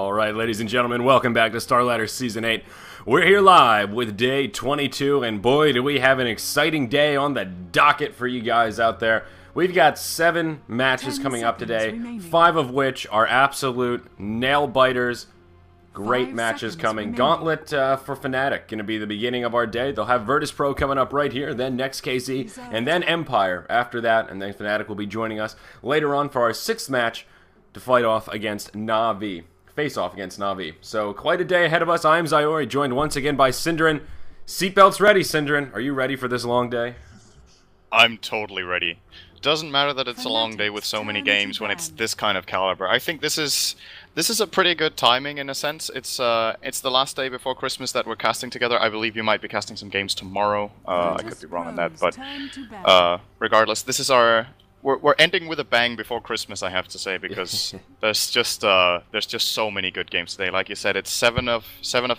Alright, ladies and gentlemen, welcome back to Starladder Season 8. We're here live with day 22, and boy, do we have an exciting day on the docket for you guys out there. We've got 7 matches coming up today, 5 of which are absolute nail-biters. Great matches coming. Gauntlet for Fnatic, going to be the beginning of our day. They'll have VIII coming up right here, then next KZ, and then Empire after that, and then Fnatic will be joining us later on for our 6th match to fight off against Na'Vi. Face off against Na'Vi. So quite a day ahead of us. I am Zyori, joined once again by Synderen. Seatbelts ready, Synderen. Are you ready for this long day? I'm totally ready. Doesn't matter that it's a long day with so many games when it's this kind of caliber. I think this is a pretty good timing in a sense. It's the last day before Christmas that we're casting together. I believe you might be casting some games tomorrow. I could be wrong on that, but regardless, this is our. We're ending with a bang before Christmas, I have to say, because there's just so many good games today. Like you said, it's seven of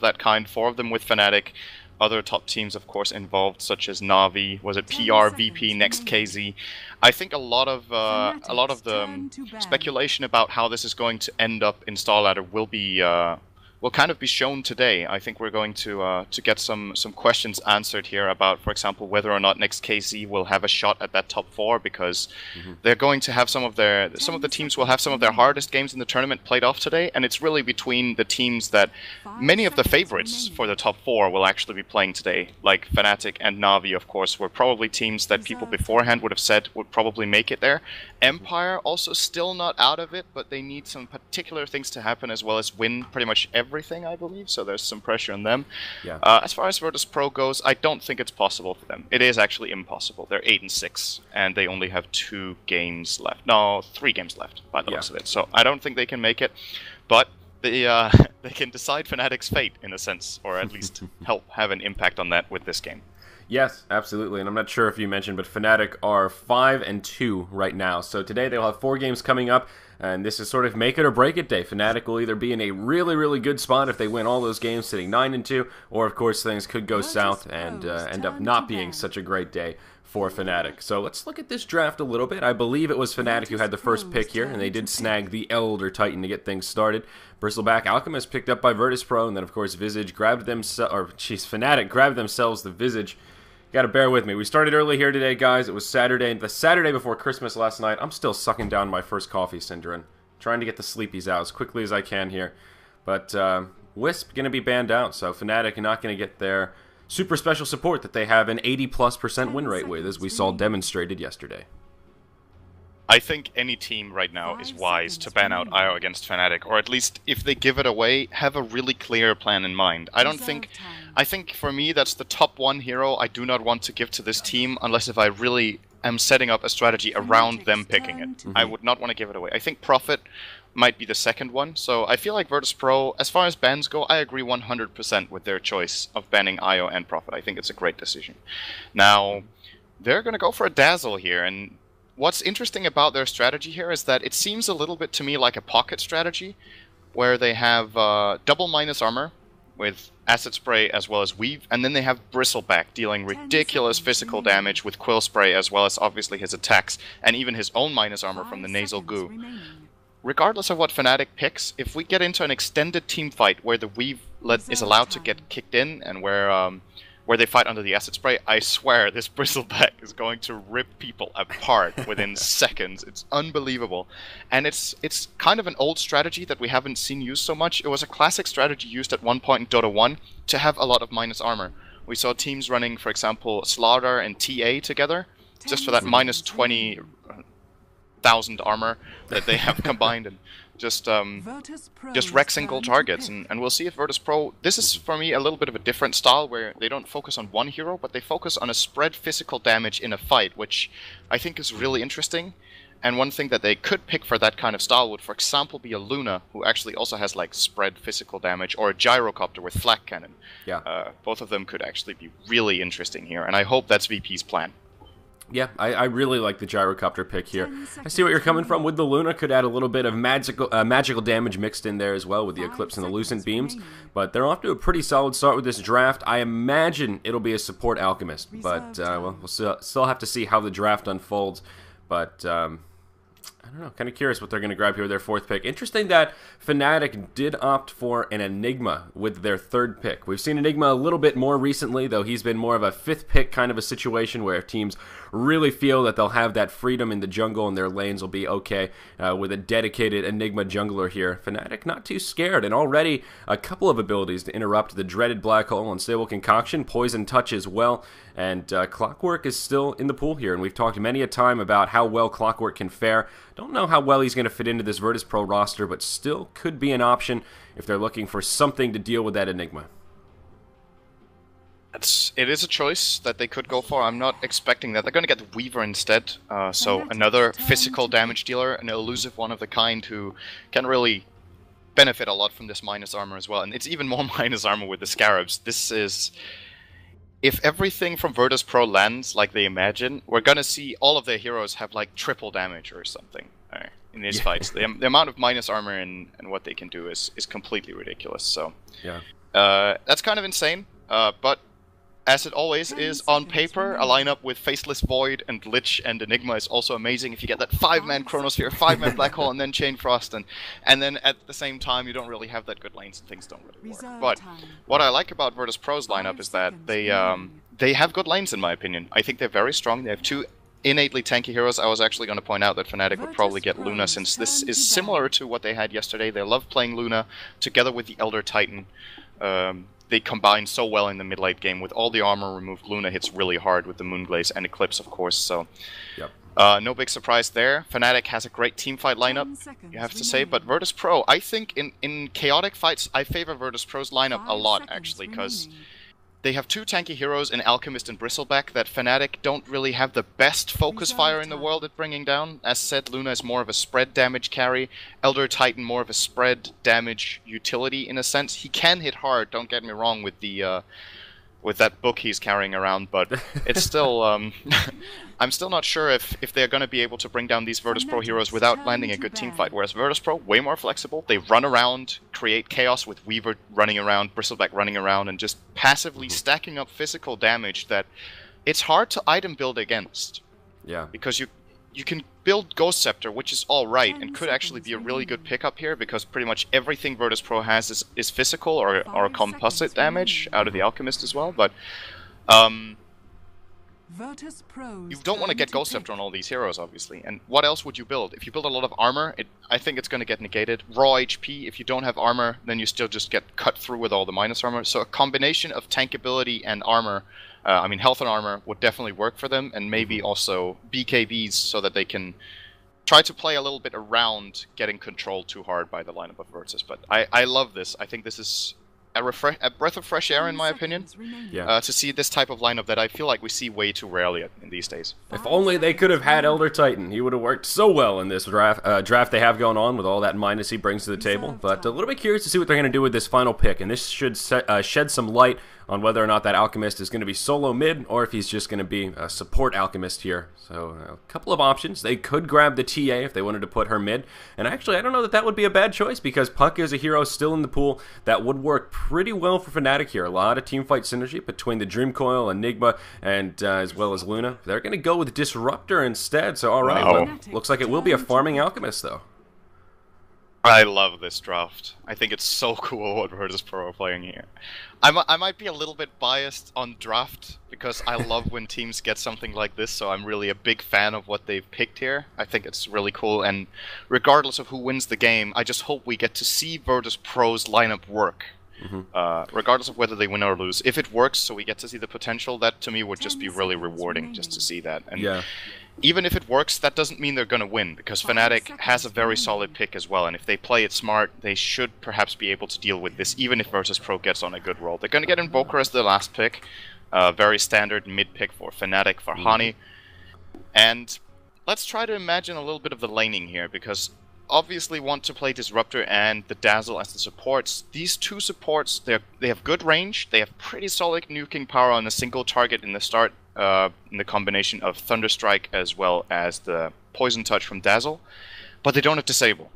that kind, 4 of them with Fnatic. Other top teams, of course, involved, such as Na'Vi, was it PR, VP, next KZ. I think a lot of the speculation about how this is going to end up in Starladder will kind of be shown today. I think we're going to get some questions answered here about, for example, whether or not next KZ will have a shot at that top 4, because they're going to have some of the teams will have some of their hardest games in the tournament played off today, and it's really between the teams that many of the favorites for the top 4 will actually be playing today, like Fnatic and Na'Vi, of course, were probably teams that people beforehand would have said would probably make it there. Empire also still not out of it, but they need some particular things to happen as well as win pretty much everything, I believe, so there's some pressure on them. Yeah. As far as VIII goes, I don't think it's possible for them. It is actually impossible. They're 8-6, and they only have 2 games left. No, 3 games left, by the looks of it. So I don't think they can make it, but they can decide Fnatic's fate, in a sense, or at least help have an impact on that with this game. Yes, absolutely, and I'm not sure if you mentioned, but Fnatic are 5-2 right now. So today they'll have 4 games coming up, and this is sort of make it or break it day. Fnatic will either be in a really, really good spot if they win all those games, sitting 9-2, or of course things could go south and end up not being such a great day for Fnatic. So let's look at this draft a little bit. I believe it was Fnatic who had the first pick here, and they did snag the Elder Titan to get things started. Bristleback Alchemist picked up by VIII, and then of course Fnatic grabbed themselves the Visage. Gotta bear with me. We started early here today, guys. It was the Saturday before Christmas last night. I'm still sucking down my first coffee, Synderen. Trying to get the sleepies out as quickly as I can here. But Wisp gonna be banned out, so Fnatic are not gonna get their super special support that they have an 80+% win rate with, as we saw demonstrated yesterday. I think any team right now is wise to ban out IO against Fnatic, or at least, if they give it away, have a really clear plan in mind. I think for me, that's the top 1 hero I do not want to give to this team, unless if I really am setting up a strategy around them picking it. I would not want to give it away. I think Prophet might be the second one, so I feel like VIII, as far as bans go, I agree 100% with their choice of banning IO and Prophet. I think it's a great decision. Now, they're going to go for a Dazzle here, and what's interesting about their strategy here is that it seems a little bit to me like a pocket strategy, where they have double minus armor with acid spray as well as weave, and then they have Bristleback dealing ridiculous physical damage with quill spray as well as obviously his attacks and even his own minus armor from the nasal goo. Regardless of what Fnatic picks, if we get into an extended team fight where the weave is allowed to get kicked in and where they fight under the acid spray, I swear this Bristleback is going to rip people apart within seconds. It's unbelievable. And it's kind of an old strategy that we haven't seen used so much. It was a classic strategy used at one point in Dota 1 to have a lot of minus armor. We saw teams running, for example, Starladder and TA together, just for that minus 20,000 armor that they have combined, and just wreck single targets, and we'll see if VIII. This is for me a little bit of a different style where they don't focus on one hero, but they focus on a spread physical damage in a fight, which I think is really interesting. And one thing that they could pick for that kind of style would, for example, be a Luna, who actually also has like spread physical damage, or a Gyrocopter with flak cannon. Yeah. Both of them could actually be really interesting here, and I hope that's VP's plan. Yeah, I really like the Gyrocopter pick here. I see what you're coming from with the Luna. Could add a little bit of magical damage mixed in there as well with the Eclipse and the Lucent Beams. But they're off to a pretty solid start with this draft. I imagine it'll be a support Alchemist. But well, we'll still have to see how the draft unfolds. But I don't know. Kind of curious what they're going to grab here with their 4th pick. Interesting that Fnatic did opt for an Enigma with their 3rd pick. We've seen Enigma a little bit more recently, though he's been more of a 5th pick kind of a situation where teams really feel that they'll have that freedom in the jungle and their lanes will be okay with a dedicated Enigma jungler here. Fnatic not too scared, and already a couple of abilities to interrupt the dreaded Black Hole and Stable Concoction, Poison Touch as well, and Clockwork is still in the pool here, and we've talked many a time about how well Clockwork can fare. Don't know how well he's going to fit into this Virtus Pro roster, but still could be an option if they're looking for something to deal with that Enigma. It is a choice that they could go for. I'm not expecting that. They're going to get the Weaver instead, so another physical damage dealer, an elusive one of the kind who can really benefit a lot from this minus armor as well. And it's even more minus armor with the Scarabs. This is... If everything from Virtus Pro lands like they imagine, we're going to see all of their heroes have like triple damage or something in these fights. The amount of minus armor and what they can do is completely ridiculous. So that's kind of insane, but as it always is on paper, a lineup with Faceless Void and Lich and Enigma is also amazing. If you get that 5-man Chronosphere, 5-man Black Hole, and then Chain Frost, and then at the same time you don't really have that good lanes and things don't really work. But what I like about Virtus Pro's lineup is that they have good lanes in my opinion. I think they're very strong. They have 2 innately tanky heroes. I was actually going to point out that Fnatic would probably get Luna, since this is similar to what they had yesterday. They love playing Luna together with the Elder Titan. They combine so well in the mid-late game. With all the armor removed, Luna hits really hard with the Moonglaze and Eclipse, of course, so... no big surprise there. Fnatic has a great teamfight lineup, you have to say, but Virtus Pro, I think in chaotic fights, I favor Virtus Pro's lineup a lot, actually, because they have 2 tanky heroes in Alchemist and Bristleback that Fnatic don't really have the best focus fire in the world at bringing down. As said, Luna is more of a spread damage carry, Elder Titan more of a spread damage utility in a sense. He can hit hard, don't get me wrong, with the with that book he's carrying around, but it's still I'm still not sure if they're going to be able to bring down these Virtus Pro heroes without landing a good teamfight, whereas Virtus Pro, way more flexible. They run around, create chaos with Weaver running around, Bristleback running around, and just passively stacking up physical damage that it's hard to item build against. Yeah. Because you can build Ghost Scepter, which is alright, and could actually be a really good pickup here, because pretty much everything Virtus Pro has is physical or composite damage out of the Alchemist as well, but you don't want to get Ghost Scepter on all these heroes, obviously. And what else would you build? If you build a lot of armor, I think it's going to get negated. Raw HP, if you don't have armor, then you still just get cut through with all the minus armor. So a combination of tankability and armor, I mean health and armor, would definitely work for them. And maybe also BKBs so that they can try to play a little bit around getting controlled too hard by the lineup of Virtus. But I love this. I think this is a breath of fresh air, in my opinion, to see this type of lineup that I feel like we see way too rarely in these days. If only they could have had Elder Titan. He would have worked so well in this draft they have going on with all that minus he brings to the table. But a little bit curious to see what they're going to do with this final pick, and this should shed some light on whether or not that Alchemist is going to be solo mid or if he's just going to be a support Alchemist here. So a couple of options. They could grab the TA if they wanted to put her mid. And actually, I don't know that that would be a bad choice, because Puck is a hero still in the pool that would work pretty well for Fnatic here. A lot of teamfight synergy between the Dream Coil, Enigma, and as well as Luna. They're going to go with Disruptor instead. So alright, well, looks like it will be a farming Alchemist though. I love this draft. I think it's so cool what Virtus Pro are playing here. I might be a little bit biased on draft, because I love when teams get something like this, so I'm really a big fan of what they've picked here. I think it's really cool, and regardless of who wins the game, I just hope we get to see Virtus Pro's lineup work. Regardless of whether they win or lose. If it works, so we get to see the potential, that to me would just be really rewarding, just to see that. And even if it works, that doesn't mean they're going to win, because Fnatic has a very solid pick as well, and if they play it smart, they should perhaps be able to deal with this, even if Virtus Pro gets on a good roll. They're going to get Invoker as the last pick, very standard mid-pick for Fnatic, for Hani, and let's try to imagine a little bit of the laning here, because obviously want to play Disruptor and the Dazzle as the supports. These two supports, they have good range, they have pretty solid nuking power on a single target in the start, in the combination of Thunderstrike as well as the Poison Touch from Dazzle, but they don't have Disable.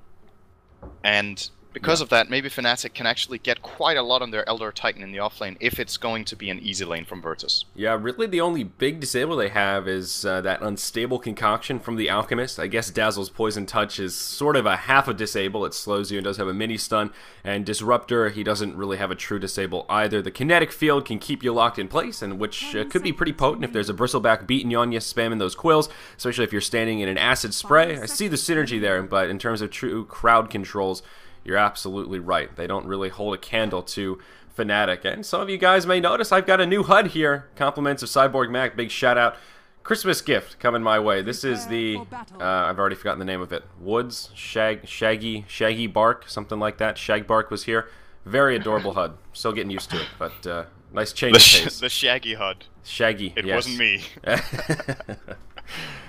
And Because of that, maybe Fnatic can actually get quite a lot on their Elder Titan in the offlane if it's going to be an easy lane from Virtus. Yeah, really the only big disable they have is that unstable concoction from the Alchemist. I guess Dazzle's Poison Touch is sort of a half a disable. It slows you and does have a mini stun. And Disruptor, he doesn't really have a true disable either. The Kinetic Field can keep you locked in place, and which could be pretty potent if there's a Bristleback beating you on you, spamming those quills, especially if you're standing in an Acid Spray. I see the synergy there, but in terms of true crowd controls, you're absolutely right. They don't really hold a candle to Fnatic. And some of you guys may notice I've got a new HUD here. Compliments of Cyborg Mac. Big shout out. Christmas gift coming my way. This is the, I've already forgotten the name of it. Woods, Shaggy Bark, something like that. Shag Bark was here. Very adorable HUD. Still getting used to it, but nice change of pace. The Shaggy HUD. Shaggy, It yes. wasn't me.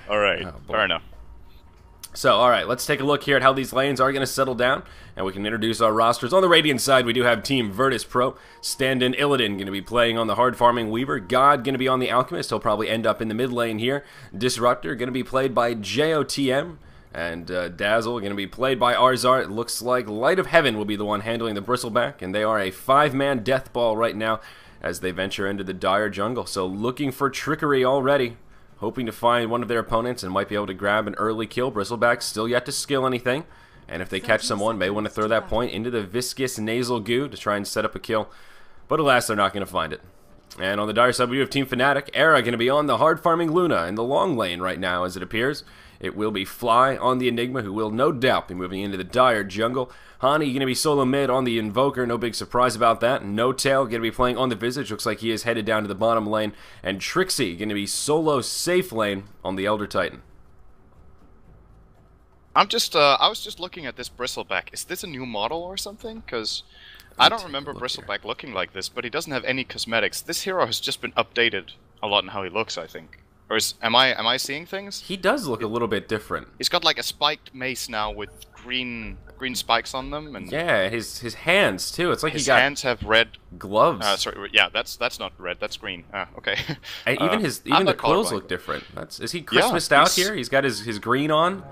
Alright, fair enough. So, alright, let's take a look here at how these lanes are going to settle down, and we can introduce our rosters. On the Radiant side, we do have Team Virtus Pro. Stand-in Illidan going to be playing on the hard-farming Weaver. God going to be on the Alchemist. He'll probably end up in the mid lane here. Disruptor going to be played by JOTM. And Dazzle going to be played by Arzar. It looks like Light of Heaven will be the one handling the Bristleback, and they are a 5-man death ball right now as they venture into the dire jungle. So looking for trickery already. Hoping to find one of their opponents and might be able to grab an early kill. Bristleback still yet to skill anything. And if they catch someone, may want to throw that point into the viscous nasal goo to try and set up a kill. But alas, they're not going to find it. And on the dire side, we have Team Fnatic. Era going to be on the hard-farming Luna in the long lane right now, as it appears. It will be Fly on the Enigma, who will no doubt be moving into the dire jungle. Hani going to be solo mid on the Invoker, no big surprise about that. No Tail going to be playing on the Visage, looks like he is headed down to the bottom lane. And Trixie going to be solo safe lane on the Elder Titan. I was just looking at this Bristleback. Is this a new model or something? Because I don't remember Bristleback looking like this, but he doesn't have any cosmetics. This hero has just been updated a lot in how he looks, I think. Or am I seeing things? He does look a little bit different. He's got like a spiked mace now with green spikes on them, and yeah, his hands too. It's like his he got hands have red gloves. Sorry, yeah, that's not red. That's green. Okay. And even the quills look different. Is he Christmased out here? He's got his green on.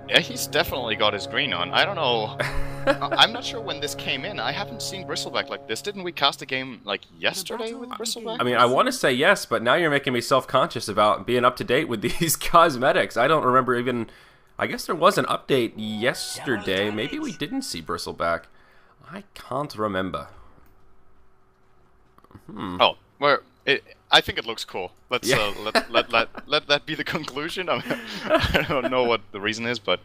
Yeah, he's definitely got his green on. I don't know. I'm not sure when this came in. I haven't seen Bristleback like this. Didn't we cast a game like yesterday with Bristleback? I mean, I want to say yes, but now you're making me self-conscious about being up to date with these cosmetics. I don't remember even. I guess there was an update yesterday. Maybe we didn't see Bristleback. I can't remember. Oh, well, I think it looks cool. Let's let that be the conclusion. I don't know what the reason is, but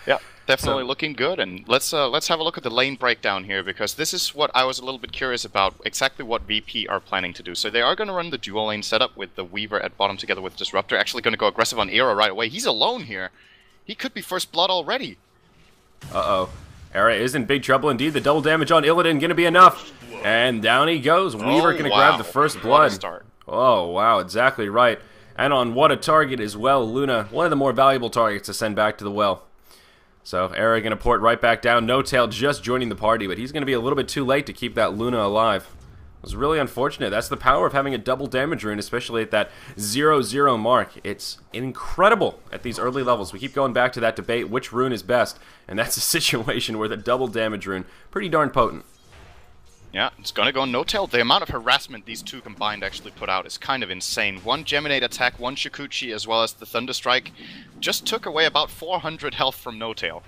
yeah, definitely looking good. And let's have a look at the lane breakdown here, because this is what I was a little bit curious about. Exactly what VP are planning to do. So they are going to run the dual lane setup with the Weaver at bottom together with Disruptor. Actually, going to go aggressive on Era right away. He's alone here. He could be first blood already. Uh-oh. Era is in big trouble indeed. The double damage on Illidan going to be enough. And down he goes. Weaver going to grab the first blood. What a start. Oh, wow. Exactly right. And on what a target as well. Luna, one of the more valuable targets to send back to the well. So Era going to port right back down. No Tail just joining the party, but he's going to be a little bit too late to keep that Luna alive. It was really unfortunate. That's the power of having a double damage rune, especially at that 0-0 mark. It's incredible at these early levels. We keep going back to that debate, which rune is best, and that's a situation where the double damage rune, pretty darn potent. Yeah, it's gonna go no tail. The amount of harassment these two combined actually put out is kind of insane. One Geminate attack, one Shikuchi, as well as the Thunderstrike, just took away about 400 health from no tail.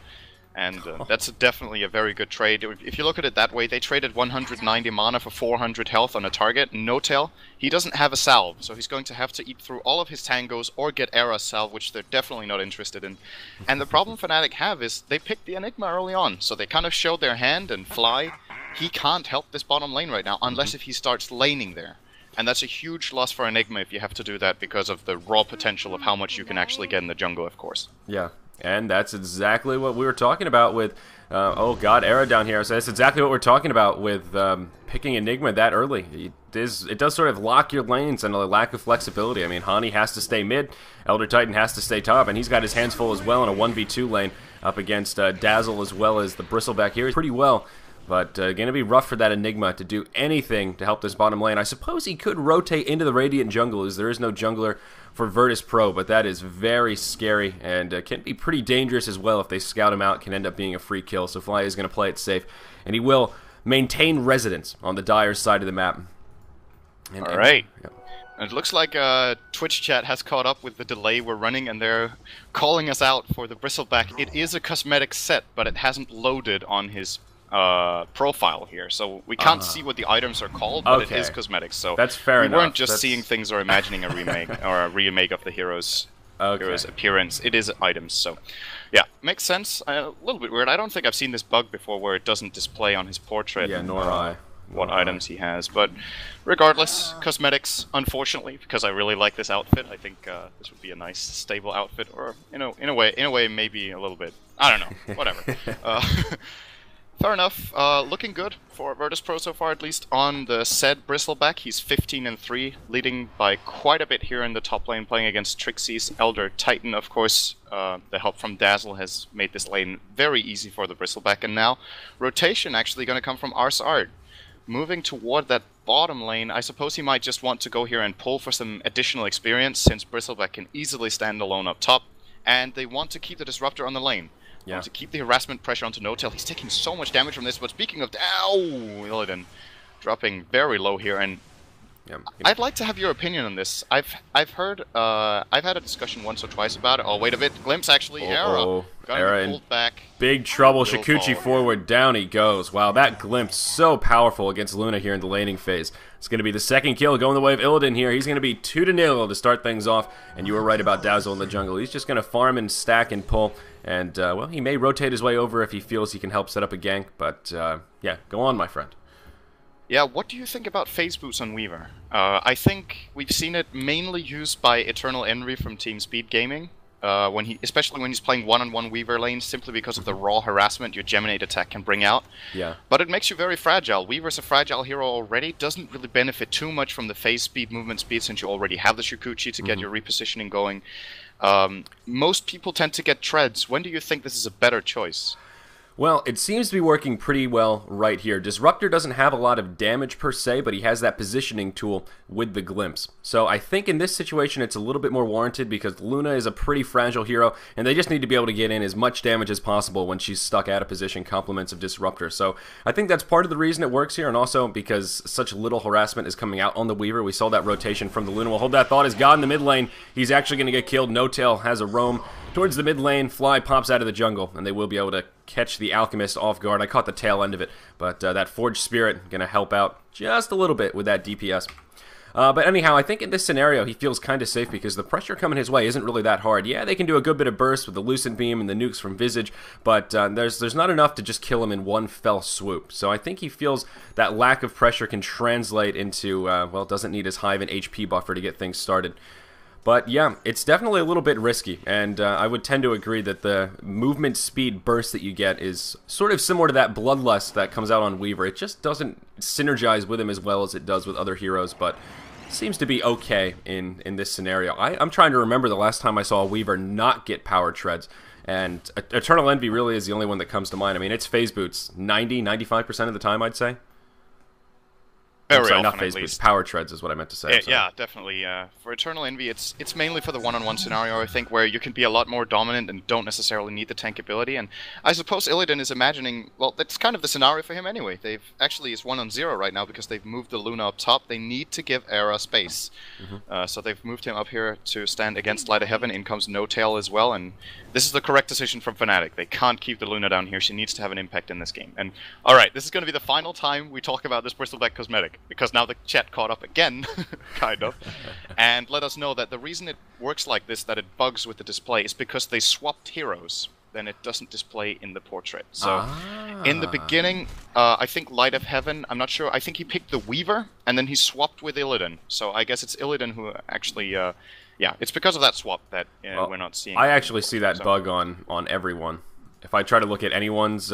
And that's definitely a very good trade. If you look at it that way, they traded 190 mana for 400 health on a target. No Tail, he doesn't have a salve, so he's going to have to eat through all of his tangos or get Era's salve, which they're definitely not interested in. And the problem Fnatic have is they picked the Enigma early on, so they kind of showed their hand, and Fly, he can't help this bottom lane right now, unless if he starts laning there. And that's a huge loss for Enigma if you have to do that, because of the raw potential of how much you can actually get in the jungle, of course. Yeah. And that's exactly what we were talking about with, oh god, Era down here. So that's exactly what we're talking about with picking Enigma that early. It does sort of lock your lanes and a lack of flexibility. I mean, Hani has to stay mid, Elder Titan has to stay top, and he's got his hands full as well in a 1v2 lane up against Dazzle as well as the Bristleback here. Pretty well But going to be rough for that Enigma to do anything to help this bottom lane. I suppose he could rotate into the Radiant jungle, as there is no jungler for Virtus Pro, but that is very scary and can be pretty dangerous as well if they scout him out. Can end up being a free kill, so Fly is going to play it safe, and he will maintain residence on the Dire side of the map. All right. It looks like Twitch chat has caught up with the delay we're running, and they're calling us out for the Bristleback. It is a cosmetic set, but it hasn't loaded on his profile here, so we can't see what the items are called, but it is cosmetics. So that's fair enough. We weren't just seeing things or imagining a remake or a remake of the hero's appearance. It is items. So yeah, makes sense. A little bit weird. I don't think I've seen this bug before, where it doesn't display on his portrait. Yeah, nor I. What items he has, but regardless, cosmetics. Unfortunately, because I really like this outfit, I think this would be a nice, stable outfit, or in a way, maybe a little bit. I don't know. Whatever. Fair enough. Looking good for Virtus Pro so far, at least on the said Bristleback. He's 15-3, leading by quite a bit here in the top lane, playing against Trixie's Elder Titan. Of course, the help from Dazzle has made this lane very easy for the Bristleback, and now rotation actually going to come from Ars Art. Moving toward that bottom lane, I suppose he might just want to go here and pull for some additional experience, since Bristleback can easily stand alone up top, and they want to keep the Disruptor on the lane. Yeah. Want to keep the harassment pressure onto No-Tail. He's taking so much damage from this, but speaking of... Ow! Illidan dropping very low here, and I'd like to have your opinion on this. I've heard... I've had a discussion once or twice about it. Oh, wait a bit. Glimpse, actually. Era. Era pulled back. Big trouble. Shukuchi forward. Down he goes. Wow, that glimpse so powerful against Luna here in the laning phase. It's going to be the second kill going the way of Illidan here. He's going to be 2-0 to start things off. And you were right about Dazzle in the jungle. He's just going to farm and stack and pull. And, well, he may rotate his way over if he feels he can help set up a gank. But, yeah, go on, my friend. Yeah, what do you think about phase boots on Weaver? I think we've seen it mainly used by Eternal Envy from Team Speed Gaming. Especially when he's playing one-on-one Weaver lanes, simply because of the raw harassment your Geminate attack can bring out. Yeah. But it makes you very fragile. Weaver's a fragile hero already, doesn't really benefit too much from the phase speed, movement speed, since you already have the Shukuchi to get your repositioning going. Most people tend to get treads. When do you think this is a better choice? Well, it seems to be working pretty well right here. Disruptor doesn't have a lot of damage per se, but he has that positioning tool with the glimpse. So I think in this situation it's a little bit more warranted, because Luna is a pretty fragile hero, and they just need to be able to get in as much damage as possible when she's stuck out of position, compliments of Disruptor. So I think that's part of the reason it works here, and also because such little harassment is coming out on the Weaver. We saw that rotation from the Luna. We'll hold that thought as God in the mid lane. He's actually going to get killed. No-Tail has a roam towards the mid lane. Fly pops out of the jungle, and they will be able to catch the Alchemist off guard. I caught the tail end of it, but that Forged Spirit going to help out just a little bit with that DPS. But anyhow, I think in this scenario he feels kind of safe, because the pressure coming his way isn't really that hard. Yeah, they can do a good bit of burst with the Lucent Beam and the nukes from VIII, but there's not enough to just kill him in one fell swoop. So I think he feels that lack of pressure can translate into, well, doesn't need as high of an HP buffer to get things started. But yeah, it's definitely a little bit risky, and I would tend to agree that the movement speed burst that you get is sort of similar to that Bloodlust that comes out on Weaver. It just doesn't synergize with him as well as it does with other heroes, but seems to be okay in this scenario. I'm trying to remember the last time I saw a Weaver not get power treads, and Eternal Envy really is the only one that comes to mind. I mean, it's phase boots 90-95% of the time, I'd say. Very sorry, often, not phase boots. Power treads is what I meant to say. Yeah, definitely. For Eternal Envy, it's mainly for the one-on-one scenario, I think, where you can be a lot more dominant and don't necessarily need the tank ability. And I suppose Illidan is imagining, well, that's kind of the scenario for him anyway. They've actually is 1-on-0 right now, because they've moved the Luna up top. They need to give Era space. So they've moved him up here to stand against Light of Heaven. In comes No-Tail as well, and this is the correct decision from Fnatic. They can't keep the Luna down here. She needs to have an impact in this game. And alright, this is going to be the final time we talk about this Bristleback cosmetic, because now the chat caught up again, kind of, and let us know that the reason it works like this, that it bugs with the display, is because they swapped heroes. Then it doesn't display in the portrait. So in the beginning, I think Light of Heaven, I'm not sure, I think he picked the Weaver, and then he swapped with Illidan. So I guess it's Illidan who actually, yeah, it's because of that swap that we're not seeing. I actually see that bug on everyone. If I try to look at anyone's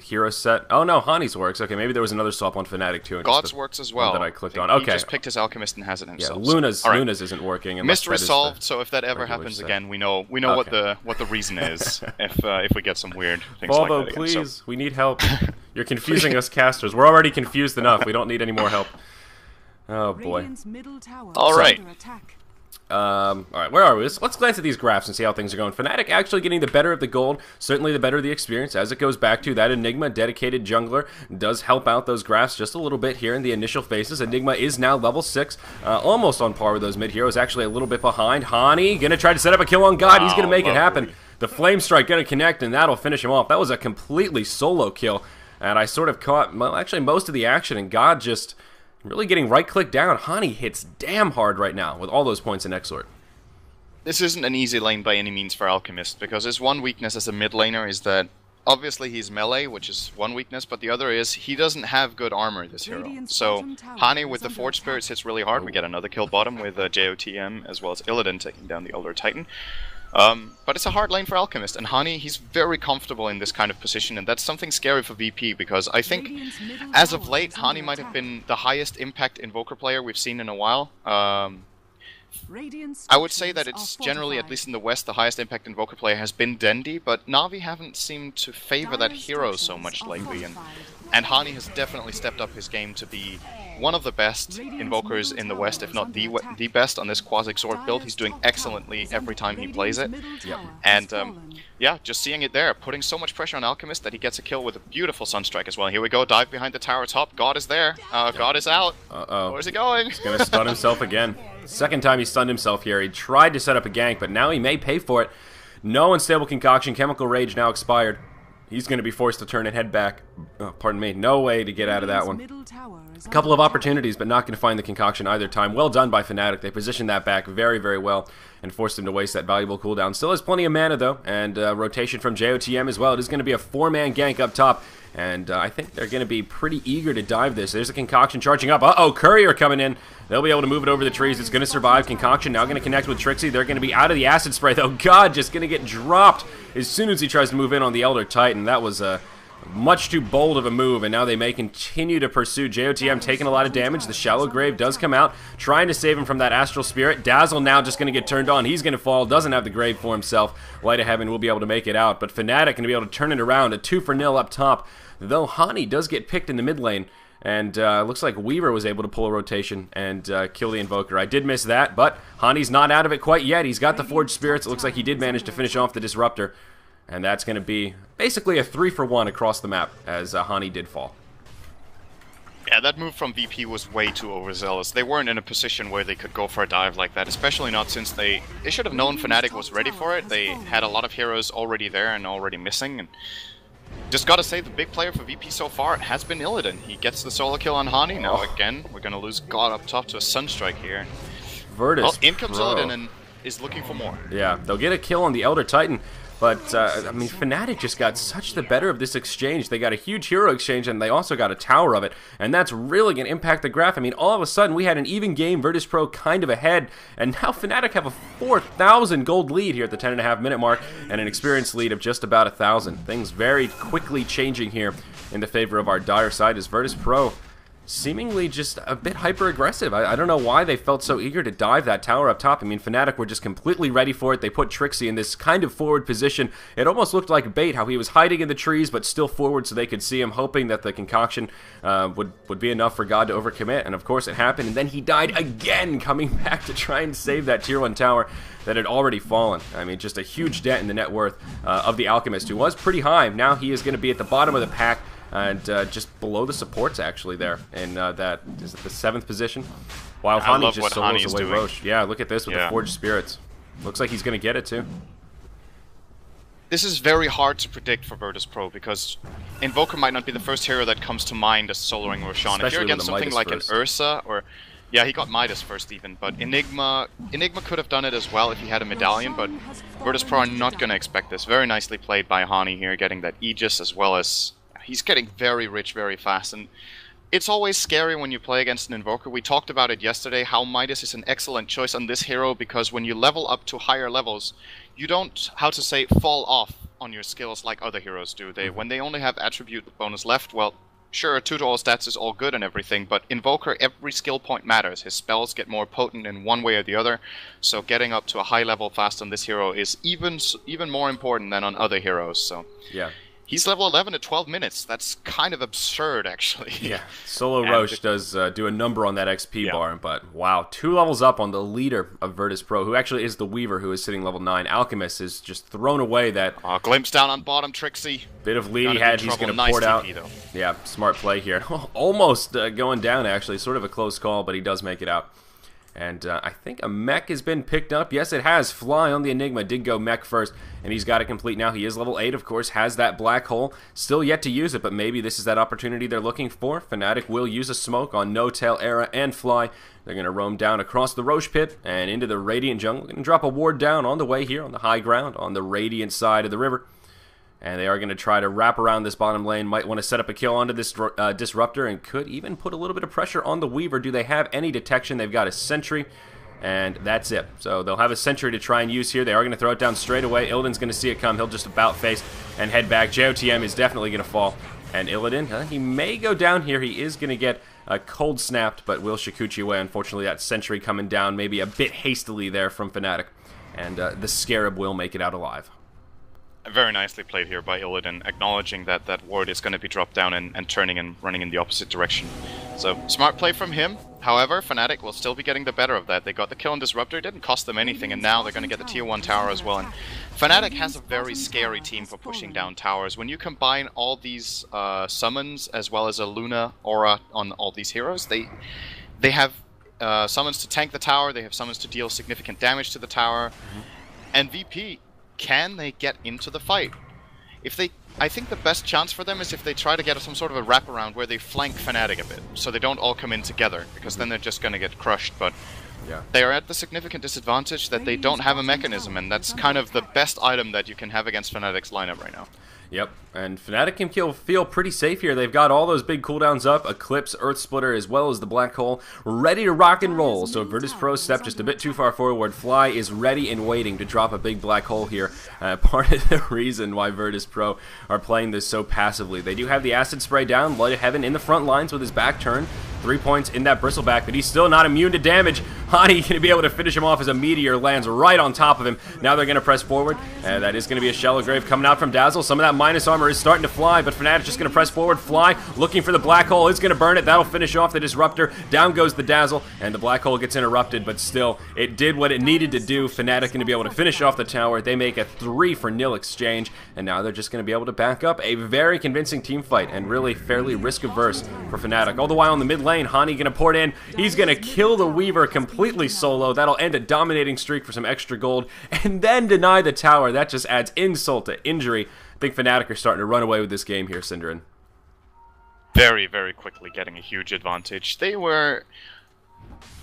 hero set... Oh, no, Hani's works. Okay, maybe there was another swap on Fnatic, too. God's works as well. That I clicked on. Okay. He just picked his Alchemist and has it himself. Yeah, Luna's isn't working. Mystery solved, so if that ever happens again, we know okay. what the reason is, if we get some weird things like that again. Please, so. We need help. You're confusing us casters. We're already confused enough. We don't need any more help. Oh, boy. Alright. Alright, where are we? Let's glance at these graphs and see how things are going. Fnatic actually getting the better of the gold, certainly the better of the experience, as it goes back to that Enigma dedicated jungler does help out those graphs just a little bit here in the initial phases. Enigma is now level 6, almost on par with those mid heroes, actually a little bit behind. Hani gonna try to set up a kill on God. He's gonna make it happen. The Flame Strike gonna connect, and that'll finish him off. That was a completely solo kill, and I sort of caught, well, actually most of the action, and God just... really getting right-click down. Hani hits damn hard right now with all those points in Exort. This isn't an easy lane by any means for Alchemist, because his one weakness as a mid laner is that obviously he's melee, which is one weakness, but the other is he doesn't have good armor, this hero. So Hani with the Forge Spirits hits really hard. We get another kill bottom with JOTM as well as Illidan taking down the Elder Titan. But it's a hard lane for Alchemist, and Hani, he's very comfortable in this kind of position, and that's something scary for VP, because I think, as of late, Hani might have been the highest impact Invoker player we've seen in a while. I would say that it's generally, at least in the West, the highest impact Invoker player has been Dendi, but Na'Vi haven't seemed to favor that hero so much lately, and Hani has definitely stepped up his game to be one of the best Invokers in the West, if not the best on this Quasi-Sword build. He's doing excellently every time he plays it. Yep. And yeah, just seeing it there, putting so much pressure on Alchemist that he gets a kill with a beautiful Sunstrike as well. Here we go, dive behind the tower top. God is there. God is out. Uh-oh. Where's he going? He's going to stun himself again. Second time he stunned himself here. He tried to set up a gank, but now he may pay for it. No unstable concoction. Chemical Rage now expired. He's going to be forced to turn and head back. Oh, pardon me. No way to get out of that one. A couple of opportunities, but not going to find the concoction either time. Well done by Fnatic. They positioned that back very, very well and forced him to waste that valuable cooldown. Still has plenty of mana, though, and rotation from JOTM as well. It is going to be a 4-man gank up top, and I think they're going to be pretty eager to dive this. There's a concoction charging up. Uh-oh, Courier coming in. They'll be able to move it over the trees. It's going to survive. Concoction now going to connect with Trixie. They're going to be out of the acid spray, though. God, just going to get dropped as soon as he tries to move in on the Elder Titan. That was much too bold of a move, and now they may continue to pursue. JOTM taking a lot of damage. The Shallow Grave does come out, trying to save him from that Astral Spirit. Dazzle now just going to get turned on. He's going to fall. Doesn't have the grave for himself. Light of Heaven will be able to make it out, but Fnatic going to be able to turn it around. A 2-for-0 up top, though Hani does get picked in the mid lane. And looks like Weaver was able to pull a rotation and kill the Invoker. I did miss that, but Hani's not out of it quite yet. He's got the Forged Spirits. It looks like he did manage to finish off the Disruptor. And that's going to be basically a 3-for-1 across the map, as Hani did fall. Yeah, that move from VP was way too overzealous. They weren't in a position where they could go for a dive like that, especially not since they should have known Fnatic was ready for it. They had a lot of heroes already there and already missing, and just gotta say, the big player for VP so far has been Illidan. He gets the solo kill on Hani. Now again, we're gonna lose God up top to a Sunstrike here. Virtus in comes Illidan and is looking for more. Yeah, they'll get a kill on the Elder Titan. But, I mean, Fnatic just got such the better of this exchange. They got a huge hero exchange, and they also got a tower of it. And that's really going to impact the graph. I mean, all of a sudden, we had an even game, Virtus Pro kind of ahead. And now Fnatic have a 4,000 gold lead here at the 10.5 minute mark, and an experience lead of just about 1,000. Things very quickly changing here in the favor of our dire side as Virtus Pro seemingly just a bit hyper-aggressive. I don't know why they felt so eager to dive that tower up top. I mean, Fnatic were just completely ready for it. They put Trixie in this kind of forward position. It almost looked like bait, how he was hiding in the trees, but still forward so they could see him, hoping that the concoction would be enough for God to overcommit. And of course it happened, and then he died again, coming back to try and save that tier 1 tower that had already fallen. I mean, just a huge dent in the net worth of the Alchemist, who was pretty high. Now he is going to be at the bottom of the pack, and just below the supports actually there in that is it the 7th position, while Hani just solos away Roche. Yeah, look at this with the Forged Spirits. Looks like he's going to get it too. This is very hard to predict for Virtus Pro because Invoker might not be the first hero that comes to mind as soloing Roshan. If you're against something like an Ursa or yeah, he got Midas first even, but Enigma could have done it as well if he had a medallion, but Virtus Pro are not going to expect this. Very nicely played by Hani here, getting that Aegis as well as he's getting very rich very fast, and it's always scary when you play against an Invoker. We talked about it yesterday, how Midas is an excellent choice on this hero, because when you level up to higher levels, you don't, how to say, fall off on your skills like other heroes do. When they only have attribute bonus left, well, sure, 2 to all stats is all good and everything, but Invoker, every skill point matters. His spells get more potent in one way or the other, so getting up to a high level fast on this hero is even more important than on other heroes. So yeah. He's level 11 at 12 minutes. That's kind of absurd, actually. Yeah, Solo Roche does do a number on that XP bar, but wow, 2 levels up on the leader of Virtus.pro, who actually is the Weaver, who is sitting level 9. Alchemist is just thrown away that... glimpse down on bottom, Trixie. Bit of lead he had, he's going to port out. Though. Yeah, smart play here. Almost going down, actually. Sort of a close call, but he does make it out. And I think a mech has been picked up. Yes, it has. Fly on the Enigma did go mech first, and he's got it complete now. He is level 8, of course, has that black hole. Still yet to use it, but maybe this is that opportunity they're looking for. Fnatic will use a smoke on No Tail, Era, and Fly. They're going to roam down across the Roche pit and into the Radiant jungle. Going to drop a ward down on the way here on the high ground on the Radiant side of the river. And they are going to try to wrap around this bottom lane. Might want to set up a kill onto this Disruptor and could even put a little bit of pressure on the Weaver. Do they have any detection? They've got a Sentry, and that's it. So they'll have a Sentry to try and use here. They are going to throw it down straight away. Illidan's going to see it come. He'll just about face and head back. JOTM is definitely going to fall. And Illidan, he may go down here. He is going to get cold snapped, but will Shikuchi away. Unfortunately, that Sentry coming down maybe a bit hastily there from Fnatic. And the Scarab will make it out alive. Very nicely played here by Illidan, acknowledging that that ward is going to be dropped down and turning and running in the opposite direction. So, smart play from him. However, Fnatic will still be getting the better of that. They got the kill on Disruptor, it didn't cost them anything, and now they're going to get the tier 1 tower as well. And Fnatic has a very scary team for pushing down towers. When you combine all these summons, as well as a Luna aura on all these heroes, they have summons to tank the tower, they have summons to deal significant damage to the tower, and VP... can they get into the fight? I think the best chance for them is if they try to get some sort of a wraparound where they flank Fnatic a bit, so they don't all come in together, because then they're just going to get crushed, but they are at the significant disadvantage that they don't have a mechanism, and that's kind of the best item that you can have against Fnatic's lineup right now. Yep, and Fnatic can feel pretty safe here. They've got all those big cooldowns up, Eclipse, Earth Splitter, as well as the Black Hole, ready to rock and roll. So Virtus.pro step just a bit too far forward. Fly is ready and waiting to drop a big Black Hole here. Part of the reason why Virtus.pro are playing this so passively. They do have the Acid Spray down, Light of Heaven in the front lines with his back turn. 3 points in that Bristleback, but he's still not immune to damage. Hani going to be able to finish him off as a meteor lands right on top of him. Now they're going to press forward, and that is going to be a Shallow Grave coming out from Dazzle. Some of that minus armor is starting to fly, but Fnatic just going to press forward. Fly looking for the Black Hole, is going to burn it. That'll finish off the Disruptor. Down goes the Dazzle, and the Black Hole gets interrupted, but still, it did what it needed to do. Fnatic going to be able to finish off the tower. They make a 3-for-0 exchange, and now they're just going to be able to back up a very convincing team fight, and really fairly risk-averse for Fnatic. All the while on the mid lane, Hani going to port in. He's going to kill the Weaver completely solo. That'll end a dominating streak for some extra gold, and then deny the tower. That just adds insult to injury. I think Fnatic are starting to run away with this game here, Synderen. Very, very quickly getting a huge advantage. They were...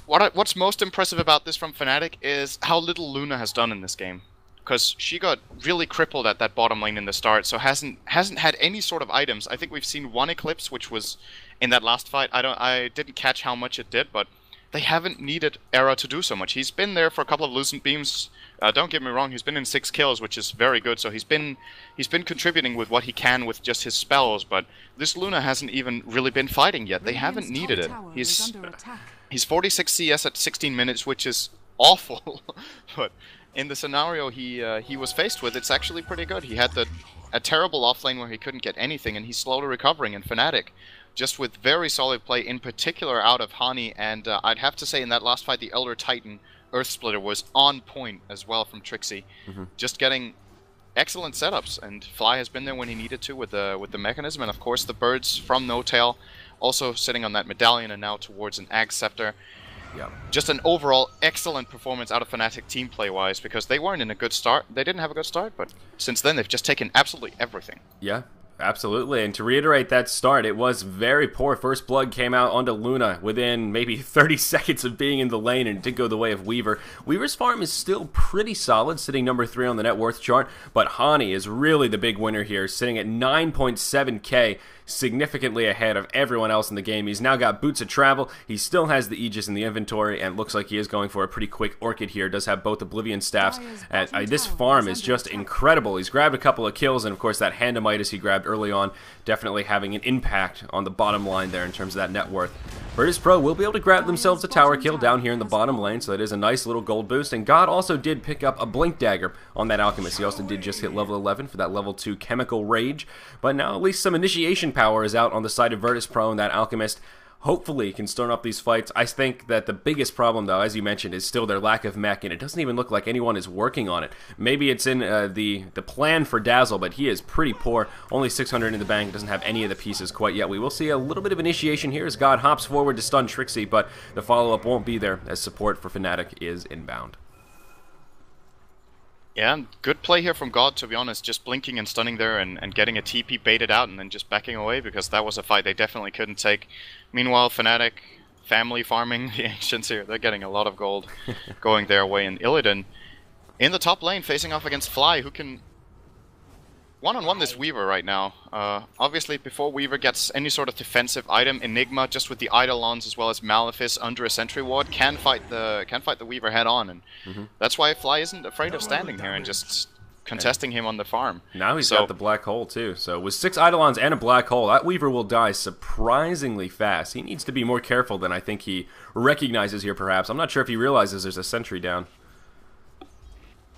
What's most impressive about this from Fnatic is how little Luna has done in this game. Because she got really crippled at that bottom lane in the start, so hasn't had any sort of items. I think we've seen one Eclipse, which was in that last fight. I didn't catch how much it did, but they haven't needed Era to do so much. He's been there for a couple of Lucent Beams. Don't get me wrong, he's been in 6 kills, which is very good, so he's been contributing with what he can with just his spells, but this Luna hasn't even really been fighting yet. They haven't needed it. He's 46 CS at 16 minutes, which is awful, but in the scenario he was faced with, it's actually pretty good. He had a terrible offlane where he couldn't get anything, and he's slowly recovering, and Fnatic, just with very solid play, in particular out of Hani, and I'd have to say in that last fight, the Elder Titan Earth Splitter was on point as well from Trixie. Just getting excellent setups, and Fly has been there when he needed to with the mechanism, and of course the birds from No Tail also sitting on that medallion and now towards an Ag Scepter. Yeah. Just an overall excellent performance out of Fnatic team play-wise, because they weren't in a good start. They didn't have a good start, but since then they've just taken absolutely everything. Yeah. Absolutely, and to reiterate that start, it was very poor. First Blood came out onto Luna within maybe 30 seconds of being in the lane, and it did go the way of Weaver. Weaver's farm is still pretty solid, sitting number 3 on the net worth chart, but Hani is really the big winner here, sitting at 9.7k. significantly ahead of everyone else in the game. He's now got Boots of Travel. He still has the Aegis in the inventory, and looks like he is going for a pretty quick Orchid here. Does have both Oblivion Staffs. And this farm is just incredible. He's grabbed a couple of kills, and of course that Handamitis he grabbed early on definitely having an impact on the bottom line there in terms of that net worth. Virtus Pro will be able to grab themselves a tower kill down here in the bottom lane, so that is a nice little gold boost. And God also did pick up a Blink Dagger on that Alchemist. He also did just hit level 11 for that level 2 Chemical Rage. But now at least some initiation power is out on the side of Virtus Pro, and that Alchemist hopefully can start up these fights. I think that the biggest problem, though, as you mentioned, is still their lack of mech, and it doesn't even look like anyone is working on it. Maybe it's in the plan for Dazzle, but he is pretty poor. Only 600 in the bank, doesn't have any of the pieces quite yet. We will see a little bit of initiation here as God hops forward to stun Trixie, but the follow-up won't be there as support for Fnatic is inbound. Yeah, and good play here from God, to be honest, just blinking and stunning there and getting a TP baited out and then just backing away, because that was a fight they definitely couldn't take. Meanwhile, Fnatic, family farming the Ancients here, they're getting a lot of gold going their way, and Illidan in the top lane facing off against Fly, who can one-on-one this Weaver right now. Obviously, before Weaver gets any sort of defensive item, Enigma, just with the Eidolons as well as Malefice under a sentry ward, can fight the Weaver head on, and that's why Fly isn't afraid of standing here and just contesting him on the farm. Now he's got the black hole too. So with 6 Eidolons and a black hole, that Weaver will die surprisingly fast. He needs to be more careful than I think he recognizes here. Perhaps I'm not sure if he realizes there's a sentry down.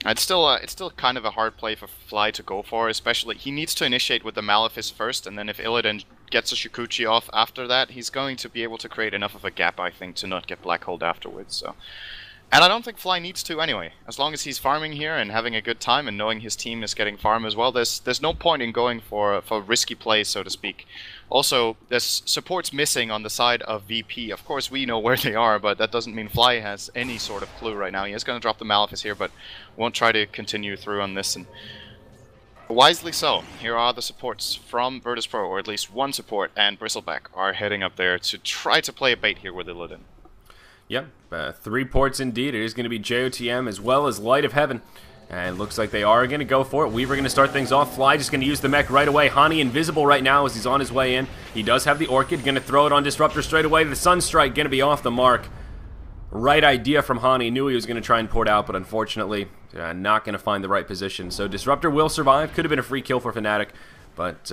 It's still kind of a hard play for Fly to go for, especially he needs to initiate with the Malefice first, and then if Illidan gets a Shukuchi off after that, he's going to be able to create enough of a gap, I think, to not get black holed afterwards. So, and I don't think Fly needs to anyway. As long as he's farming here and having a good time and knowing his team is getting farm as well, there's no point in going for risky plays, so to speak. Also, there's supports missing on the side of VP. Of course, we know where they are, but that doesn't mean Fly has any sort of clue right now. He is going to drop the Malefice here, but won't try to continue through on this. And wisely so. Here are the supports from Virtus Pro, or at least one support, and Bristleback are heading up there to try to play a bait here with Illidan. Yep, 3 ports indeed. It is going to be JOTM as well as Light of Heaven. And looks like they are going to go for it. Weaver going to start things off. Fly just going to use the mech right away. Hani invisible right now as he's on his way in. He does have the Orchid. Going to throw it on Disruptor straight away. The Sunstrike going to be off the mark. Right idea from Hani. Knew he was going to try and port out, but unfortunately not going to find the right position. So Disruptor will survive. Could have been a free kill for Fnatic, but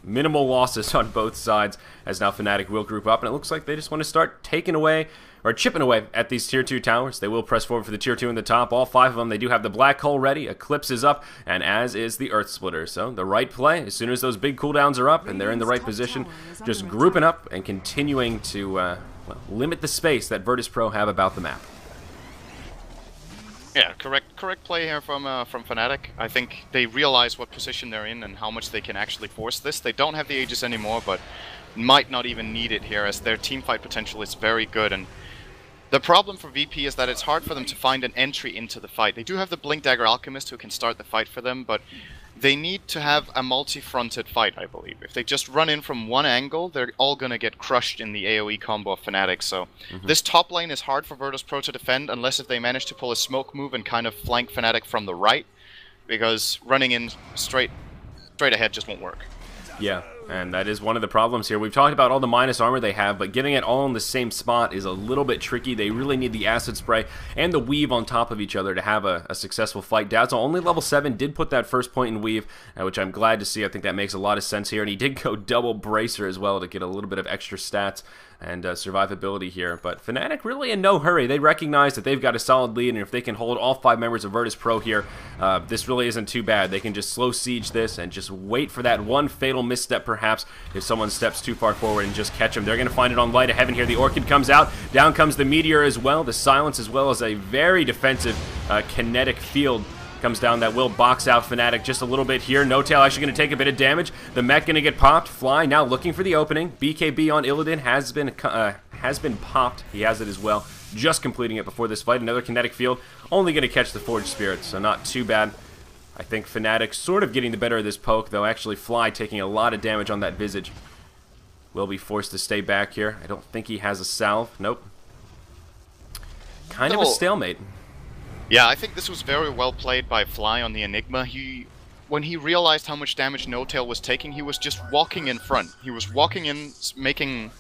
minimal losses on both sides as now Fnatic will group up. And it looks like they just want to start taking away or chipping away at these tier 2 towers. They will press forward for the tier 2 in the top. All 5 of them. They do have the black hole ready. Eclipse is up, and as is the Earth Splitter. So the right play, as soon as those big cooldowns are up and they're in the right position, just grouping up and continuing to well, limit the space that Virtus Pro have about the map. Yeah, correct play here from Fnatic. I think they realize what position they're in and how much they can actually force this. They don't have the Aegis anymore, but might not even need it here, as their teamfight potential is very good. And the problem for VP is that it's hard for them to find an entry into the fight. They do have the Blink Dagger Alchemist who can start the fight for them, but they need to have a multi-fronted fight, I believe. If they just run in from one angle, they're all going to get crushed in the AoE combo of Fnatic. So this top lane is hard for Virtus Pro to defend, unless if they manage to pull a smoke move and kind of flank Fnatic from the right, because running in straight ahead just won't work. Yeah, and that is one of the problems here. We've talked about all the minus armor they have, but getting it all in the same spot is a little bit tricky. They really need the Acid Spray and the Weave on top of each other to have a successful fight. Dazzle, only level 7, did put that first point in Weave, which I'm glad to see. I think that makes a lot of sense here, and he did go double Bracer as well to get a little bit of extra stats and survivability here. But Fnatic really in no hurry. They recognize that they've got a solid lead, and if they can hold all 5 members of Virtus Pro here, this really isn't too bad. They can just slow siege this and just wait for that one fatal misstep, perhaps, if someone steps too far forward, and just catch them. They're going to find it on Light of Heaven here. The Orchid comes out. Down comes the Meteor as well. The Silence, as well as a very defensive kinetic field, comes down that will box out Fnatic just a little bit here. No Tail actually going to take a bit of damage. The mech going to get popped. Fly now looking for the opening. BKB on Illidan has been popped. He has it as well. Just completing it before this fight. Another kinetic field. Only going to catch the Forged Spirit, so not too bad. I think Fnatic sort of getting the better of this poke, though actually Fly taking a lot of damage on that Visage. Will be forced to stay back here. I don't think he has a salve. Nope. Kind of a stalemate. Yeah, I think this was very well played by Fly on the Enigma. He when he realized how much damage No Tail was taking, he was just walking in front. He was walking in, making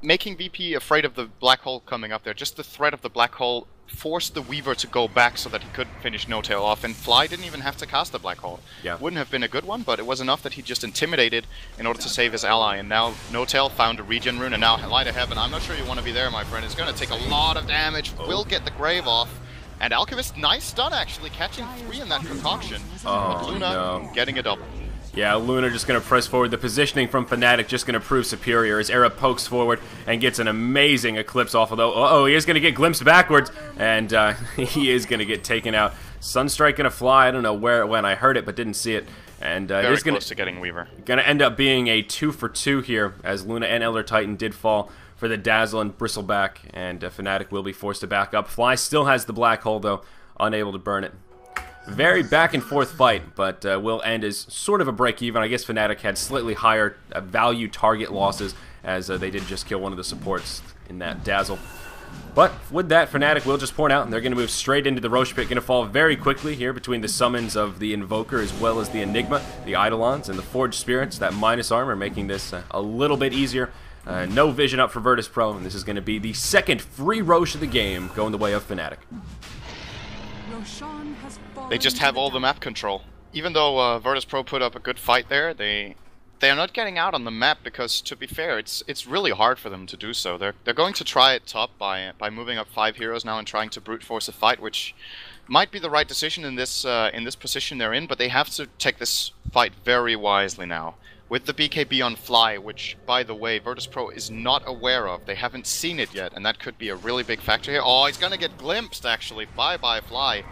VP afraid of the black hole coming up there. Just the threat of the black hole forced the Weaver to go back so that he could finish No Tail off, and Fly didn't even have to cast the black hole. Yeah. Wouldn't have been a good one, but it was enough that he just intimidated in order to save his ally, and now No Tail found a regen rune, and now Light of Heaven, I'm not sure you want to be there, my friend. It's going to take a lot of damage, will get the Grave off, and Alchemist, nice stun actually, catching 3 in that concoction, but Luna getting a double. Yeah, Luna just going to press forward. The positioning from Fnatic just going to prove superior as Era pokes forward and gets an amazing Eclipse off. Although, he is going to get glimpsed backwards, and he is going to get taken out. Sunstrike going to fly. I don't know where it went. I heard it, but didn't see it. And very close to getting Weaver. Going to end up being a 2 for 2 here, as Luna and Elder Titan did fall for the Dazzle and Bristleback, and Fnatic will be forced to back up. Fly still has the black hole, though, unable to burn it. Very back and forth fight, but will end as sort of a break even. I guess Fnatic had slightly higher value target losses, as they did just kill one of the supports in that Dazzle. But with that, Fnatic will just point out, and they're going to move straight into the Roche Pit. Going to fall very quickly here between the summons of the Invoker as well as the Enigma, the Eidolons, and the Forged Spirits. That minus armor making this a little bit easier. No vision up for Virtus Pro, and this is going to be the second free Roche of the game, going the way of Fnatic. They just have all the map control. Even though Virtus Pro put up a good fight there, they are not getting out on the map because, to be fair, it's really hard for them to do so. They're going to try it top by moving up 5 heroes now and trying to brute force a fight, which might be the right decision in this position they're in. But they have to take this fight very wisely now. With the BKB on Fly, which, by the way, Virtus Pro is not aware of. They haven't seen it yet, and that could be a really big factor here. Oh, he's going to get glimpsed, actually. Bye-bye, Fly.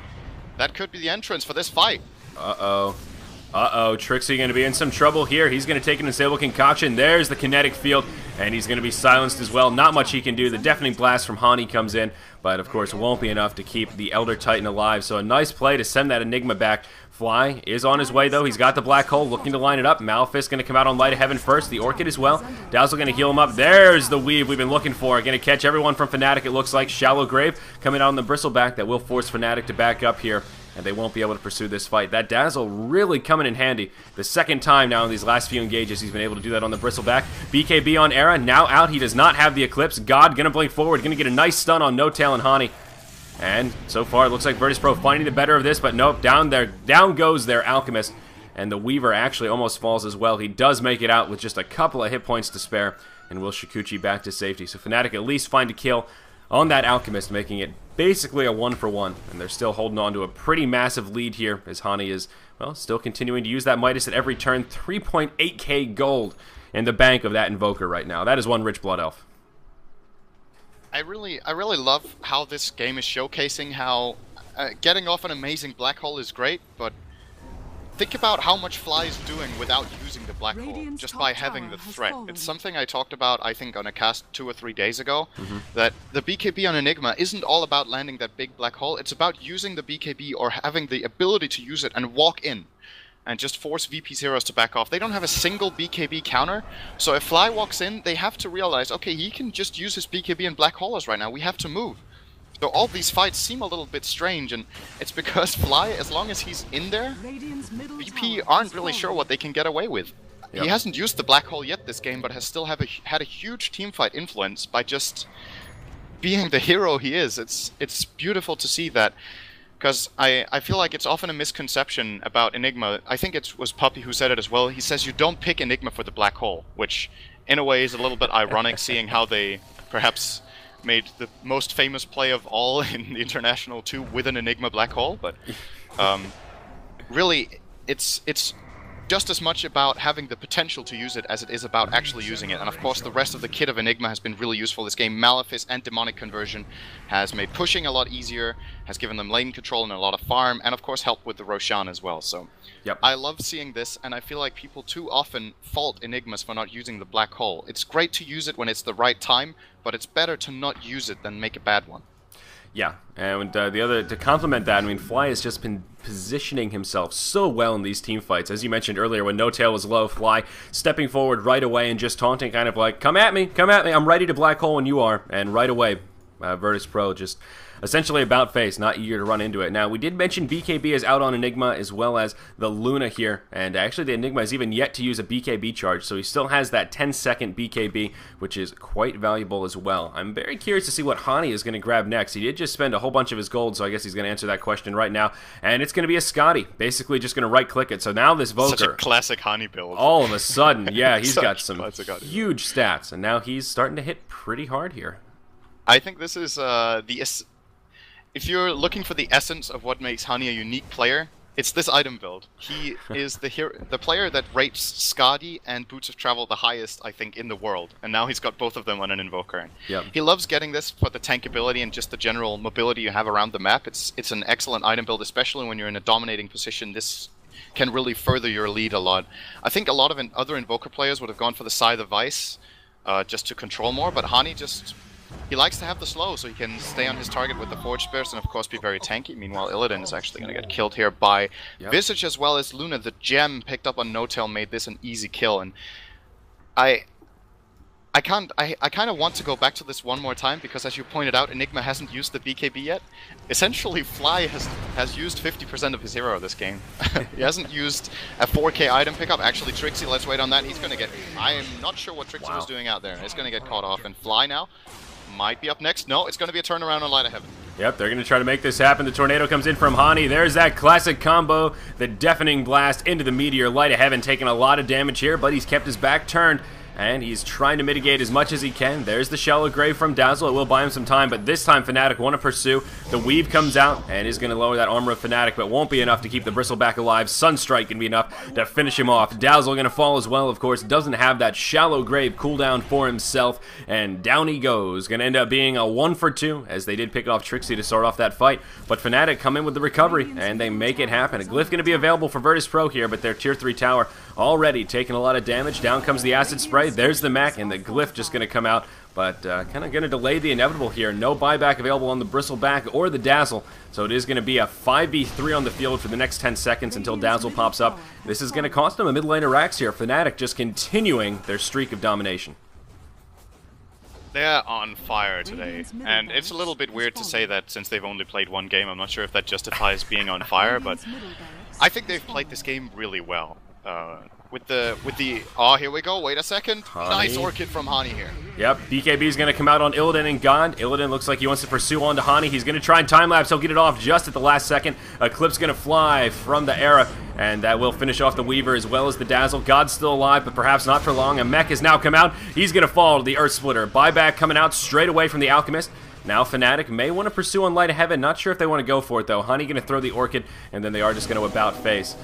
That could be the entrance for this fight. Uh-oh, Trixie going to be in some trouble here. He's going to take an Disable Concoction. There's the kinetic field, and he's going to be silenced as well. Not much he can do. The Deafening Blast from Hani comes in, but of course won't be enough to keep the Elder Titan alive. So a nice play to send that Enigma back. Fly is on his way, though. He's got the Black Hole, looking to line it up. Malefice going to come out on Light of Heaven first. The Orchid as well. Dazzle going to heal him up. There's the weave we've been looking for. Going to catch everyone from Fnatic, it looks like. Shallow Grave coming out on the Bristleback. That will force Fnatic to back up here, and they won't be able to pursue this fight. That Dazzle really coming in handy. The second time now in these last few engages he's been able to do that on the Bristleback. BKB on Era, now out. He does not have the Eclipse. God gonna blink forward, gonna get a nice stun on No Tail and Hani. And so far it looks like Virtus Pro finding the better of this, but nope, down goes their Alchemist. And the Weaver actually almost falls as well. He does make it out with just a couple of hit points to spare, and will Shikuchi back to safety. So Fnatic at least find a kill on that Alchemist, making it basically a 1-for-1, and they're still holding on to a pretty massive lead here, as Hani is, well, still continuing to use that Midas at every turn. 3.8k gold in the bank of that Invoker right now. That is one rich Blood Elf. I really love how this game is showcasing how getting off an amazing Black Hole is great, but think about how much Fly is doing without using the Black Hole, just by having the threat. It's something I talked about, I think, on a cast 2 or 3 days ago, that the BKB on Enigma isn't all about landing that big Black Hole, it's about using the BKB or having the ability to use it and walk in and just force VP's heroes to back off. They don't have a single BKB counter, so if Fly walks in, they have to realize, okay, he can just use his BKB and Black Holes right now, we have to move. So all these fights seem a little bit strange, and it's because Fly, as long as he's in there, VP aren't really sure what they can get away with. Yep. He hasn't used the Black Hole yet this game, but has still had a huge teamfight influence by just being the hero he is. It's beautiful to see that, because I feel like it's often a misconception about Enigma. I think it was Puppy who said it as well. He says you don't pick Enigma for the Black Hole, which in a way is a little bit ironic, seeing how they perhaps made the most famous play of all in the International 2 with an Enigma Black Hole, but really it's just as much about having the potential to use it as it is about actually using it. And of course the rest of the kit of Enigma has been really useful this game. Malefice and Demonic Conversion has made pushing a lot easier, has given them lane control and a lot of farm, and of course helped with the Roshan as well. So yep. I love seeing this, and I feel like people too often fault Enigmas for not using the Black Hole. It's great to use it when it's the right time, but it's better to not use it than make a bad one. Yeah, and the other, to complement that, I mean, Fly has just been positioning himself so well in these team fights. As you mentioned earlier, when No Tail was low, Fly stepping forward right away and just taunting, kind of like, come at me, I'm ready to Black Hole when you are, and right away, Virtus Pro just essentially about face, not eager to run into it. Now, we did mention BKB is out on Enigma as well as the Luna here, and actually the Enigma is even yet to use a BKB charge, so he still has that 10-second BKB, which is quite valuable as well. I'm very curious to see what Hani is going to grab next. He did just spend a whole bunch of his gold, so I guess he's going to answer that question right now, and it's going to be a Scotty, basically just going to right-click it. So now this Voker... Such a classic Hani build. All of a sudden, yeah, he's got some huge stats, and now he's starting to hit pretty hard here. I think this is if you're looking for the essence of what makes Hani a unique player, it's this item build. He is the player that rates Skadi and Boots of Travel the highest, I think, in the world. And now he's got both of them on an Invoker. Yep. He loves getting this for the tankability and just the general mobility you have around the map. It's an excellent item build, especially when you're in a dominating position. This can really further your lead a lot. I think a lot of other Invoker players would have gone for the Scythe of Vice just to control more, but Hani just... He likes to have the slow, so he can stay on his target with the Forge Spears and, of course, be very tanky. Meanwhile, Illidan is actually going to get killed here by Visage as well as Luna. The gem picked up on No-Tail made this an easy kill, and I kind of want to go back to this one more time, because as you pointed out, Enigma hasn't used the BKB yet. Essentially, Fly has used 50% of his hero this game. He hasn't used a 4k item pickup. Actually, Trixie, let's wait on that. He's going to get... I am not sure what Trixie was doing out there. He's going to get caught off, and Fly now might be up next. No, it's going to be a turnaround on Light of Heaven. Yep, they're going to try to make this happen. The Tornado comes in from Hani. There's that classic combo, the Deafening Blast into the Meteor. Light of Heaven taking a lot of damage here, but he's kept his back turned, and he's trying to mitigate as much as he can. There's the Shallow Grave from Dazzle. It will buy him some time, but this time Fnatic want to pursue. The Weave comes out and is going to lower that armor of Fnatic, but won't be enough to keep the Bristleback alive. Sunstrike can be enough to finish him off. Dazzle going to fall as well, of course. Doesn't have that Shallow Grave cooldown for himself, and down he goes. Going to end up being a 1-for-2, as they did pick off Trixie to start off that fight. But Fnatic come in with the recovery, and they make it happen. A Glyph going to be available for Virtus Pro here, but their Tier 3 tower already taking a lot of damage. Down comes the Acid Spray. There's the Mech, and the Glyph just going to come out, but kind of going to delay the inevitable here. No buyback available on the Bristleback or the Dazzle, so it is going to be a 5v3 on the field for the next 10 seconds until Dazzle pops up. This is going to cost them a mid laner Rax here. Fnatic just continuing their streak of domination. They're on fire today, and it's a little bit weird to say that since they've only played one game. I'm not sure if that justifies being on fire, but I think they've played this game really well. With the oh, here we go, wait a second. Hani. Nice Orchid from Hani here. Yep, BKB is going to come out on Illidan and Gond. Illidan looks like he wants to pursue onto Hani. He's going to try and time-lapse. He'll get it off just at the last second. A Clip's going to fly from the Era, and that will finish off the Weaver as well as the Dazzle. God's still alive, but perhaps not for long. A Mech has now come out. He's going to fall to the Earth Splitter. Buyback coming out straight away from the Alchemist. Now Fnatic may want to pursue on Light of Heaven. Not sure if they want to go for it, though. Hani going to throw the Orchid, and then they are just going to about face.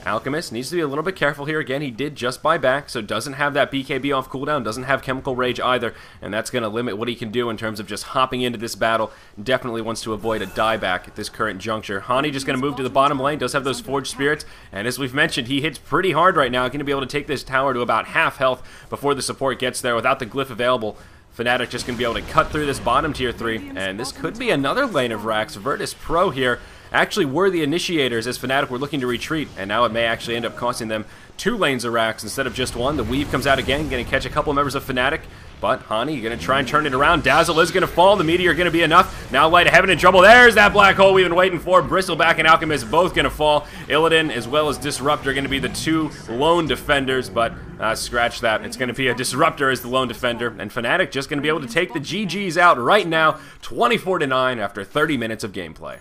Alchemist needs to be a little bit careful here. Again, he did just buy back, so doesn't have that BKB off cooldown, doesn't have Chemical Rage either, and that's going to limit what he can do in terms of just hopping into this battle. Definitely wants to avoid a dieback at this current juncture. Hani just going to move to the bottom lane, does have those Forged Spirits, and as we've mentioned, he hits pretty hard right now, going to be able to take this tower to about half health before the support gets there without the Glyph available. Fnatic just going to be able to cut through this bottom tier 3, and this could be another lane of Rax. Virtus Pro here actually were the initiators as Fnatic were looking to retreat, and now it may actually end up costing them 2 lanes of Rax instead of just 1. The Weave comes out again, going to catch a couple members of Fnatic, but Hani going to try and turn it around. Dazzle is going to fall. The Meteor going to be enough. Now Light of Heaven in trouble. There's that black hole we've been waiting for. Bristleback and Alchemist both going to fall. Illidan as well as Disruptor going to be the 2 lone defenders, but scratch that. It's going to be a Disruptor as the lone defender, and Fnatic just going to be able to take the GGs out right now, 24-9 after 30 minutes of gameplay.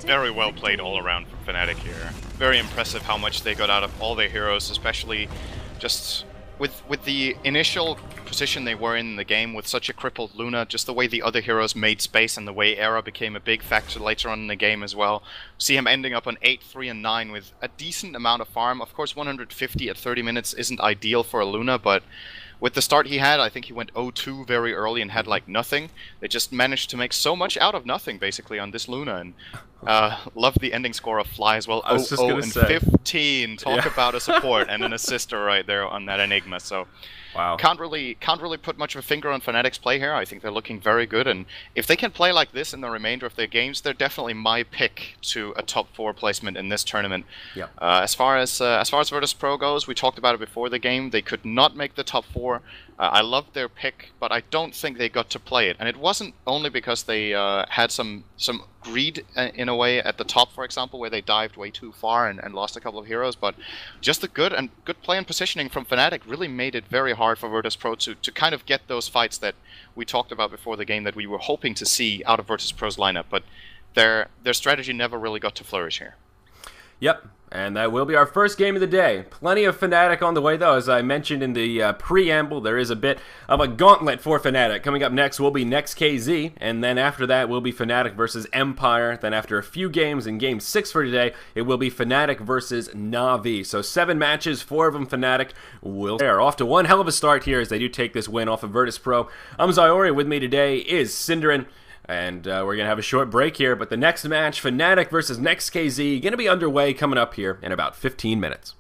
Very well played all around from Fnatic here. Very impressive how much they got out of all their heroes, especially just with the initial position they were in the game with such a crippled Luna, just the way the other heroes made space and the way Era became a big factor later on in the game as well. See him ending up on 8, 3, and 9 with a decent amount of farm. Of course, 150 at 30 minutes isn't ideal for a Luna, but with the start he had, I think he went 0-2 very early and had like nothing. They just managed to make so much out of nothing, basically, on this Luna. And love the ending score of Fly as well. 0-0 and 15. Talk about a support and an assister right there on that Enigma. So Wow. Can't really put much of a finger on Fnatic's play here. I think they're looking very good, and if they can play like this in the remainder of their games, they're definitely my pick to a top 4 placement in this tournament. Yeah. As far as Virtus.pro goes, we talked about it before the game. They could not make the top 4. I loved their pick, but I don't think they got to play it. And it wasn't only because they had some greed in a way at the top, for example, where they dived way too far and lost a couple of heroes, but just the good play and positioning from Fnatic really made it very hard for Virtus.pro to kind of get those fights that we talked about before the game that we were hoping to see out of Virtus.pro's lineup. But their strategy never really got to flourish here. Yep, and that will be our first game of the day. Plenty of Fnatic on the way, though. As I mentioned in the preamble, there is a bit of a gauntlet for Fnatic. Coming up next will be Next KZ, and then after that will be Fnatic versus Empire. Then after a few games in Game 6 for today, it will be Fnatic versus Na'Vi. So 7 matches, 4 of them Fnatic will are off to one hell of a start here as they do take this win off of Virtus.pro. I'm Zyori. With me today is Synderin. And we're going to have a short break here, but the next match, Fnatic versus Next KZ, going to be underway coming up here in about 15 minutes.